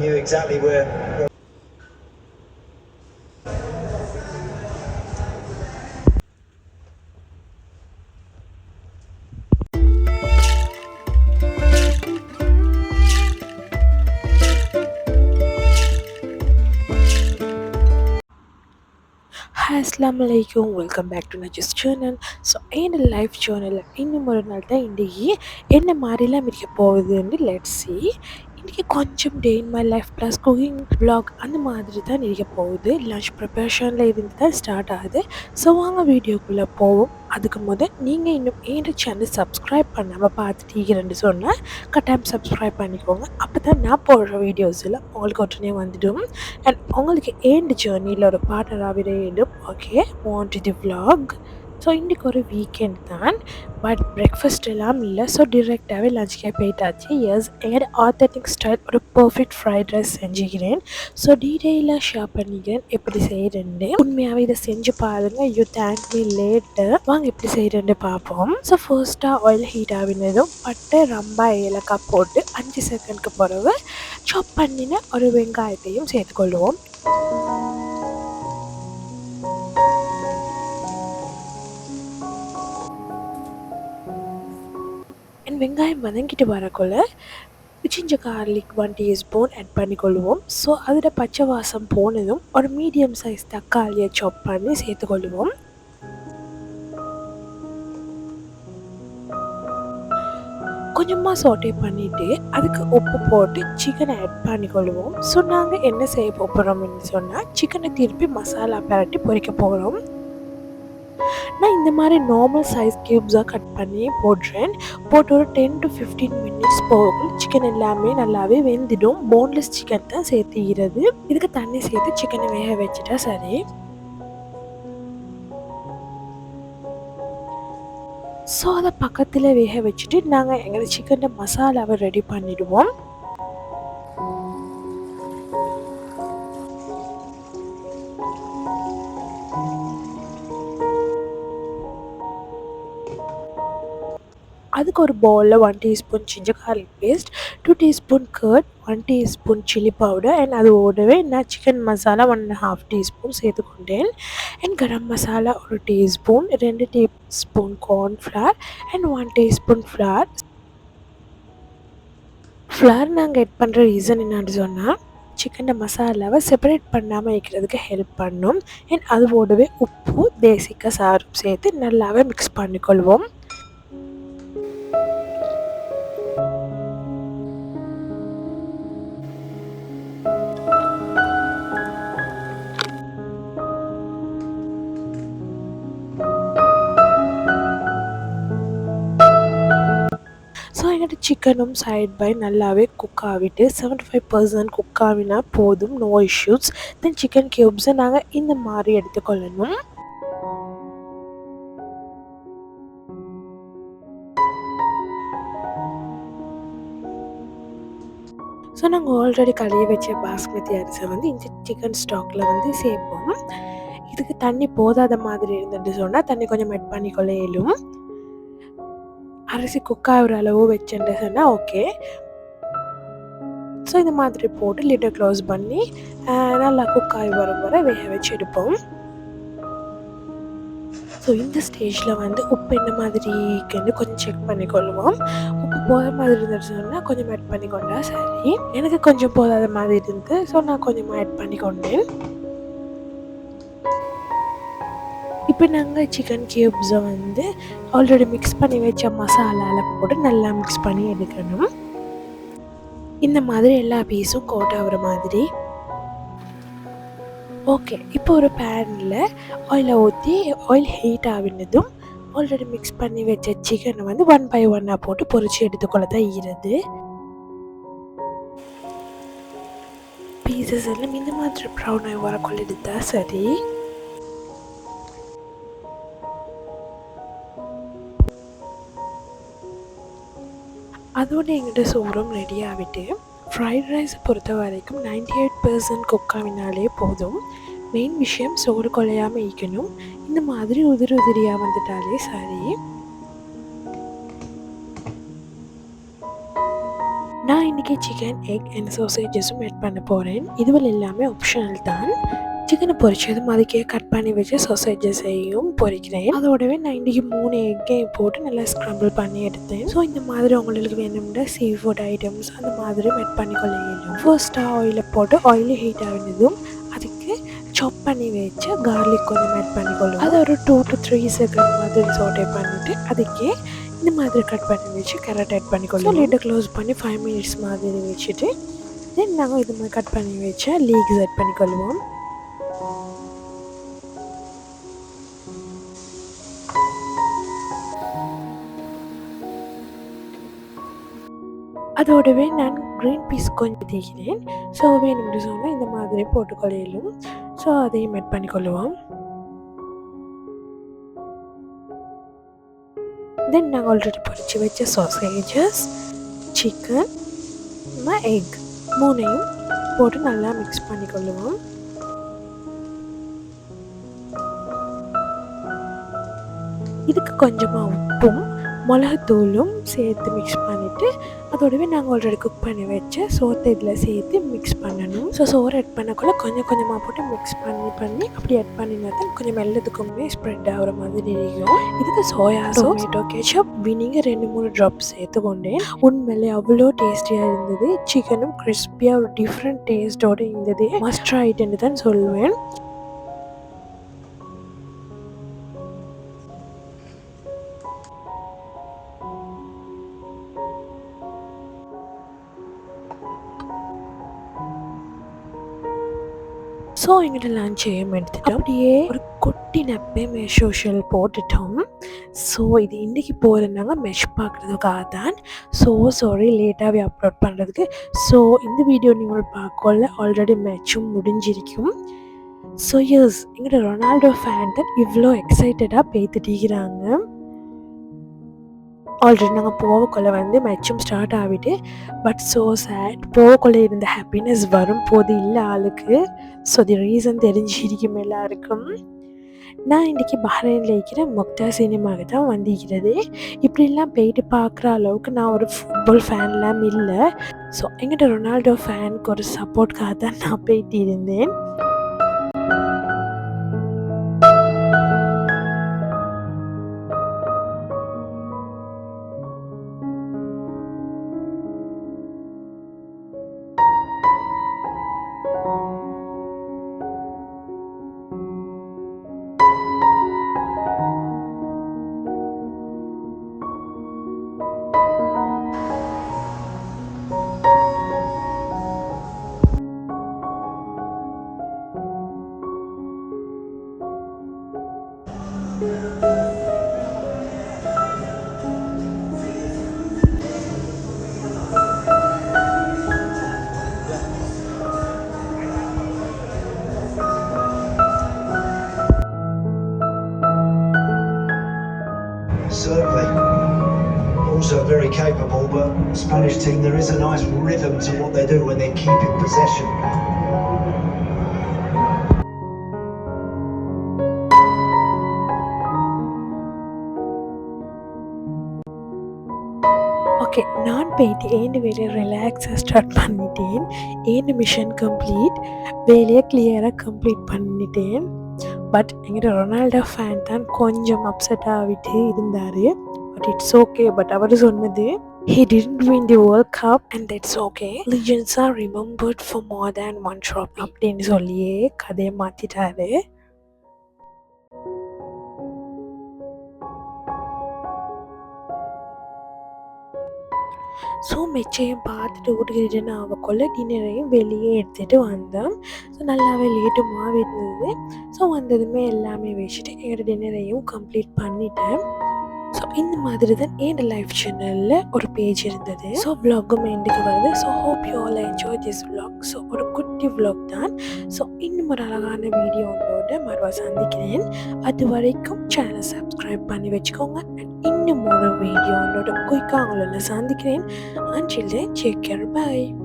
knew exactly where. Hi, Assalamu alaikum. Welcome back to Naj's channel. So என்னோட life சேனலில் இன்னும் ஒரு நாள் தான் இன்றைக்கி என்ன மாதிரிலாம் இருக்க போகுதுன்னு லெட்ஸ் see. இன்றைக்கி கொஞ்சம் day in my life plus cooking vlog அந்த மாதிரி தான் இருக்க போகுது. லன்ச் ப்ரிப்பரேஷனில் இருந்து தான் ஸ்டார்ட் ஆகுது. ஸோ வாங்க வீடியோக்குள்ளே போவோம். அதுக்கு முதல் நீங்கள் இன்னும் என்னோட சேனல் சப்ஸ்கிரைப் பண்ணாமல் பார்த்துட்டீங்கன்னு சொன்னால் கட்டாயம் சப்ஸ்கிரைப் பண்ணிக்கோங்க. அப்போ தான் நான் போடுற வீடியோஸில் உங்களுக்கு உடனே வந்துடும். அண்ட் உங்களுக்கு ஏண்ட் ஜேர்னியில் ஒரு பார்ட்னராக வேண்டும். Okay, want the vlog. So இன்றைக்கி ஒரு வீக்கெண்ட் தான், பட் பிரேக்ஃபாஸ்ட் எல்லாம் இல்லை. ஸோ டிரெக்டாகவே லஞ்சுக்கே போயிட்டாச்சு. எஸ், என்னோட ஆத்தென்டிக் ஸ்டைல் ஒரு பர்ஃபெக்ட் ஃப்ரைட் ரைஸ் செஞ்சுக்கிறேன். ஸோ டீட்டெயிலாக ஷேர் பண்ணிக்கிறேன் எப்படி செய்கிறேன்னு. உண்மையாகவே இதை செஞ்சு பாருங்கள். You thank me later. வாங்க எப்படி செய்கிறேன்னு பார்ப்போம். ஸோ ஃபர்ஸ்ட்டாக ஆயில் ஹீட் ஆகினதும் பட்டை ரம்பா ஏலக்காய் போட்டு 5 செகண்ட்க்கு பிறகு சாப் பண்ணின ஒரு வெங்காயத்தையும் சேர்த்துக்கொள்வோம். வெங்காயம் வதங்கிட்டு வரக்குள்ள சிஞ்ச கார்லிக் 1 டீஸ்பூன் ஆட் பண்ணிக்கொள்வோம். ஸோ அதில் பச்சை வாசம் போனதும் ஒரு மீடியம் சைஸ் தக்காளியை சாப் பண்ணி சேர்த்துக்கொள்வோம். கொஞ்சமாக சோட்டே பண்ணிவிட்டு அதுக்கு உப்பு போட்டு சிக்கனை ஆட் பண்ணிக்கொள்வோம். ஸோ நாங்கள் என்ன செய்ய போகிறோம்னு சொன்னால் சிக்கனை திருப்பி மசாலா பரட்டி பொரிக்க போகிறோம். நான் இந்த மாதிரி நார்மல் சைஸ் க்யூப்ஸாக கட் பண்ணி போடுறேன். போட்டு ஒரு 10 to 15 மினிட்ஸ் போகும். சிக்கன் எல்லாமே நல்லாவே வெந்துடும். போன்லெஸ் சிக்கன் தான் சேர்த்துக்கிறது. இதுக்கு தண்ணி சேர்த்து சிக்கனை வேக வச்சுட்டா சரி. ஸோ அதை பக்கத்தில் வேக வச்சுட்டு நாங்கள் எங்களோட சிக்கனை மசாலாவை ரெடி பண்ணிடுவோம். அதுக்கு ஒரு பவுலில் 1 teaspoon ginger garlic paste, 2 teaspoon curd, 1 teaspoon chilli powder and அதோடவே நான் சிக்கன் மசாலா 1.5 டீஸ்பூன் சேர்த்துக்கொண்டேன். And garam masala 1 teaspoon, 2 teaspoon cornflour and 1 teaspoon flour. Flour நாங்கள் ஆட் பண்ணுற ரீசன் என்னன்னு சொன்னால் சிக்கன் மசாலாவை செப்பரேட் பண்ணாமல் வைக்கிறதுக்கு ஹெல்ப் பண்ணும். அண்ட் அதோடவே உப்பு பேசிக்காக சாரும் சேர்த்து நல்லாவே மிக்ஸ் பண்ணிக்கொள்வோம். ஸோ எங்கிட்ட சிக்கனும் சைட் பை நல்லாவே குக் ஆகிட்டு 75% குக் ஆகினா போதும், நோ இஷ்யூஸ். தென் சிக்கன் க்யூப்ஸை நாங்கள் இந்த மாதிரி எடுத்துக்கொள்ளணும். ஸோ நாங்கள் ஆல்ரெடி கழுவி வச்ச பாஸ்மதி அரிசி இந்த சிக்கன் ஸ்டாக்கில் சேர்ப்போம். இதுக்கு தண்ணி போதாத மாதிரி இருந்துட்டு சொன்னால் தண்ணி கொஞ்சம் ஆட் பண்ணிக்கொள்ள இயலும். அரிசி குக் ஆகிற அளவு வச்சுட்டு சொன்னால் ஓகே. ஸோ இந்த மாதிரி போட்டு லிட்டை க்ளோஸ் பண்ணி நல்லா குக் ஆகி வரும் வரை வேக வச்சு எடுப்போம். ஸோ இந்த ஸ்டேஜில் உப்பு என்ன மாதிரி இருக்குன்னு கொஞ்சம் செக் பண்ணிக்கொள்வோம். உப்பு போகிற மாதிரி இருந்துட்டு சொன்னால் கொஞ்சம் ஆட் பண்ணிக்கொண்டா சரி. எனக்கு கொஞ்சம் போதாத மாதிரி இருந்து ஸோ நான் கொஞ்சமாக ஆட் பண்ணிக்கொண்டேன். இப்போ நாங்கள் சிக்கன் க்யூப்ஸை ஆல்ரெடி மிக்ஸ் பண்ணி வச்ச மசாலாவில் போட்டு நல்லா மிக்ஸ் பண்ணி எடுக்கணும். இந்த மாதிரி எல்லா பீஸும் கோட் ஆகிற மாதிரி. ஓகே, இப்போ ஒரு பேனில் ஆயிலை ஊற்றி ஆயில் ஹீட் ஆகினதும் ஆல்ரெடி மிக்ஸ் பண்ணி வச்ச சிக்கனை 1 by 1 போட்டு பொரிச்சு எடுத்துக்கொள்ள தான் ஈரது. பீசஸ் எல்லாம் இந்த மாதிரி ப்ரௌன் ஆகி வரக்குள்ள எடுத்தா சரி. அதோட எங்கிட்ட சோறும் ரெடி ஆகிட்டு ஃப்ரைட் ரைஸை பொறுத்த வரைக்கும் 98% குக் ஆகினாலே போதும். மெயின் விஷயம் சோறு குலையாமல் இருக்கணும். இந்த மாதிரி உதிரியாக வந்துட்டாலே சரி. நான் இன்றைக்கி சிக்கன் எக் அண்ட் சாசேஜஸும் ஆட் பண்ண போகிறேன். இதுவில் எல்லாமே ஆப்ஷனல் தான். சிக்கனை பொரிச்சதும் அதுக்கே கட் பண்ணி வச்சு சாசேஜஸையும் பொரிக்கிறேன். அதோடவே நான் இன்றைக்கி 3 எக்கையும் போட்டு நல்லா ஸ்க்ரம்பிள் பண்ணி எடுத்தேன். ஸோ இந்த மாதிரி உங்களுக்கு வேணும்னா சீ ஃபுட் ஐட்டம்ஸ் அந்த மாதிரியும் ஆட் பண்ணி கொள்ளையிலும். ஃபர்ஸ்ட்டாக ஆயிலை போட்டு ஆயிலி ஹீட் ஆகினதும் அதுக்கு சாப் பண்ணி வச்சு கார்லிக் கொஞ்சம் ஆட் பண்ணிக்கொள்ளும். அதை ஒரு 2 to 3 செகண்ட் மாதிரி சோட்டே பண்ணிவிட்டு அதுக்கே இந்த மாதிரி கட் பண்ணி வச்சு கேரட் ஆட் பண்ணிக்கொள்ளும். லிட்டை க்ளோஸ் பண்ணி 5 minutes மாதிரி வச்சுட்டு தென் நாங்கள் இது மாதிரி கட் பண்ணி வச்சா லீக்ஸ் ஆட் பண்ணிக்கொள்வோம். அதோடவே நான் க்ரீன் பீஸ் கொஞ்சம் தேய்க்கிறேன். ஸோ வேணும்னு சொன்னால் இந்த மாதிரி போட்டுக்கொள்ளும். ஸோ அதையும் ஆட் பண்ணிக்கொள்ளுவோம். தென் நாங்கள் ஆல்ரெடி பொரிச்சு வச்ச சாசேஜஸ், சிக்கன், எக் 3ஐயும் போட்டு நல்லா மிக்ஸ் பண்ணிக்கொள்ளுவோம். இதுக்கு கொஞ்சமாக உப்பும் மிளகுத்தூளும் சேர்த்து மிக்ஸ் பண்ணிவிட்டு அதோடவே நாங்கள் ஆல்ரெடி குக் பண்ணி வச்ச சோத்தை இதில் சேர்த்து மிக்ஸ் பண்ணணும். ஸோ சோறு ஆட் பண்ணக்குள்ள கொஞ்சம் கொஞ்சமாக போட்டு மிக்ஸ் பண்ணி அப்படி ஆட் பண்ணினா தான் கொஞ்சம் எல்லாத்துக்குமே ஸ்ப்ரெட் ஆகிற மாதிரி இருக்கும். இதுக்கு soya sauce, tomato ketchup, vinegar 2-3 drops சேர்த்து கொண்டேன். உண்மையிலே அவ்வளோ டேஸ்டியாக இருந்தது. சிக்கனும் கிறிஸ்பியாக ஒரு டிஃப்ரெண்ட் டேஸ்ட்டோடு இருந்தது. மஸ்ட் ட்ரை ஐட்டம்னு தான் சொல்லுவேன். ஸோ எங்கிட்ட லஞ்சையும் எடுத்துட்டோம். அப்படியே ஒரு குட்டி நப்பே மெஷ் சோஷியல் போட்டுட்டோம். ஸோ இது இன்றைக்கி போகிறதுனாங்க மெஷ் பார்க்குறதுக்காக தான். ஸோ சாரி லேட்டாகவே அப்லோட் பண்ணுறதுக்கு. ஸோ இந்த வீடியோ நீங்கள் பார்க்கல ஆல்ரெடி மேட்சும் முடிஞ்சிருக்கும். ஸோ எஸ் எங்கிட்ட ரொனால்டோ ஃபேன் தான் இவ்வளோ எக்ஸைட்டடாக பேத்துட்டிக்கிறாங்க. ஆல்ரெடி நாங்கள் போகக்குள்ள மேட்சும் ஸ்டார்ட் ஆகிட்டு பட் ஸோ சேட். போகக்குள்ள இருந்த ஹாப்பினஸ் வரும் போது இல்லை ஆளுக்கு. ஸோ தி ரீசன் தெரிஞ்சிருக்கும் எல்லாருக்கும். நான் இன்றைக்கி பஹ்ரைனில் இருக்கிற மொக்டா சினிமாவுக்கு தான் வந்திருக்கிறது. இப்படிலாம் போயிட்டு பார்க்குற அளவுக்கு நான் ஒரு ஃபுட்பால் ஃபேன்லாம் இல்லை. ஸோ எங்கிட்ட ரொனால்டோ ஃபேனுக்கு ஒரு சப்போர்ட்காக தான் நான் போயிட்டு இருந்தேன். Certainly. Also very capable, but the Spanish team, there is a nice rhythm to what they do when they keep in possession. Okay, நான் போயிட்டு ஏன் வேலையை ரிலாக்ஸாக ஸ்டார்ட் பண்ணிட்டேன். ஏன் மிஷன் கம்ப்ளீட், வேலையை கிளியராக கம்ப்ளீட் பண்ணிட்டேன். பட் எங்கிட்ட ரொனால்டோ ஃபேன் தான் கொஞ்சம் அப்செட் ஆகிட்டு இருந்தார். But it's okay. பட் அவர் சொன்னது he didn't win the World Cup and that's okay. Legends are remembered for more than one trophy அப்படின்னு சொல்லியே கதையை மாற்றிட்டாரு. ஸோ மெச்சையும் பார்த்துட்டு விட்டுக்கிட்டு அவக்குள்ள டின்னரையும் வெளியே எடுத்துகிட்டு வந்தோம். ஸோ நல்லாவே லேட்டுமாக இருந்தது. ஸோ வந்ததுமே எல்லாமே வச்சுட்டு என்னோடய டின்னரையும் கம்ப்ளீட் பண்ணிட்டேன். ஸோ இந்த மாதிரி தான் என்னோட லைஃப் சேனலில் ஒரு பேஜ் இருந்தது. ஸோ விலாகும் எண்டுக்கு வருது. So hope you all enjoy this vlog. So ஒரு குட்டி விலாக் தான். ஸோ இன்னும் ஒரு அழகான வீடியோவோட மறுவா சந்திக்கிறேன். அது வரைக்கும் சேனலை சப்ஸ்கிரைப் பண்ணி வச்சுக்கோங்க. அண்ட் இன்னும் ஒரு வீடியோவோட குயிக்காக உங்களை சந்திக்கிறேன். Until then, take care. Bye.